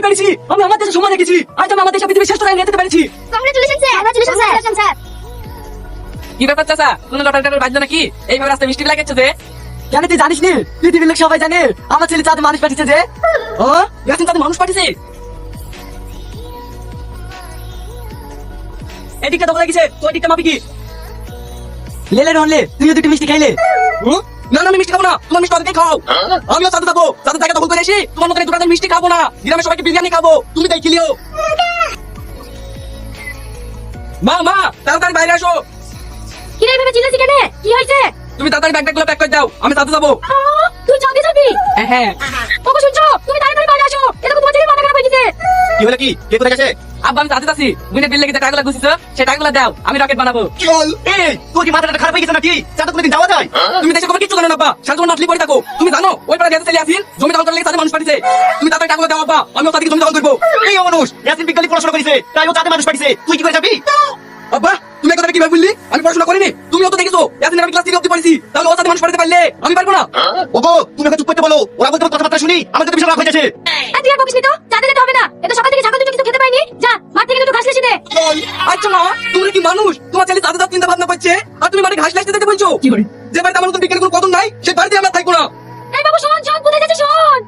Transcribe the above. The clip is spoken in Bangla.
পেরেছি, আমি আমার দেশে সময় রেখেছি, আজ আমি আমার দেশে পৃথিবীর শ্রেষ্ঠ রানী নিতে পেরেছি। Congratulation sir, congratulation sir. কি ব্যাপার চাচা, কোনো লটারি বাজলো নাকি? এইভাবে রাস্তায় মিষ্টি লাগাচ্ছে যে? কেন তুই জানিস নি? পৃথিবীর লোক সবাই জানে আমার ছেলে চাঁদে মানুষ পাঠিয়েছে যে। ও ইয়াসিন চাঁদে মানুষ পাঠিয়েছে? এদিকটা দখল লাগিছে, তো এদিকটা মাপি কি? লেলে রহলে তুই দুটো মিষ্টি খাইলে। না না, আমি মিষ্টি খাবো না, তোমার মিষ্টি ওদেরকে খাও। আমিও চাঁদে যাবো, চাঁদের জায়গা দখল করে এসে তোমার মতো দোকানের মিষ্টি খাবো না, গ্রামের সবাইকে বিরিয়ানি খাবো, তুমি তাই খেলিও। মা মা, তাড়াতাড়ি বাইরে আসো। কি রে ভেবে চিল্লাছিস কেন? কি হয়েছে? তুমি তাড়াতাড়ি ব্যাগগুলো প্যাক করে দাও, আমি চাঁদে যাবো। তুই চাঁদে যাবি? হ্যাঁ। ওগো শুনছো? তুমি তাড়াতাড়ি বাইরে আসো, এটা তো তোমার ছেলে মাথা খারাপ হয়ে গেছে। কি হলো কি? কে কোথায় গেছে? আব্বা আমি চাঁদে যাচ্ছি, বুনে বিল লেগে যে টাকাগুলো গুছিছো সেই টাকাগুলো দাও, আমি রকেট বানাবো। চল। এই তোর কি মাথাটা খারাপ হয়ে গেছে নাকি? চাঁদে কোনোদিন যাওয়া যায়? তুমি দেশে খবর কিচ্ছু জানো না আব্বা, সারাজীবন নাচলি পড়ে থাকো। তুমি জানো ওই পাড়া যেতে চলে আসিন, জমি দখল করলে চাঁদে মানুষ পাঠিয়েছে। তুমি তাড়াতাড়ি টাকাগুলো দাও আব্বা, আমিও তাদেরকে জমি দখল করবো। এই মানুষ ইয়াসিন বিজ্ঞানী পড়াশোনা করেছে, তাই ও চাঁদে মানুষ পাঠিয়েছে, তুই কি করে যাবি? আব্বা তুমি এই কথাটা কিভাবে বললি? আমি পড়াশোনা করিনি, তুমিও তো দেখেছো ইয়াসিন আমি ক্লাস 3 অবধি পড়েছি, তাহলে ও চাঁদে মানুষ পাঠাতে পারলে আমি পারবো না? ওগো তুমি ওকে চুপ করতে বলো, ওরা বলতে কথাবার্তা শুনি আমার তো বিশাল রাগ হয়ে যাচ্ছে। তুই আর বকিস নি তো, চাঁদে যেতে হবে না। এটা সকাল থেকে ছাগল দুটো কিছু খেতে পাইনি। যা মাঠ থেকে একটু ঘাস লেসে দে। আচ্ছা মা, তুমি কি মানুষ? তোমার ছেলে চাঁদে যাওয়ার চিন্তা ভাবনা করছে, আর তুমি মানে ঘাস লাইতে যেতে বলছো? যে বাড়িতে আমার মতো বিজ্ঞানের কোনো কদর নাই, সেই বাড়িতে আমরা থাকবো না। এই বাবু শোন, শোন কোথায় যাচ্ছিস শোন।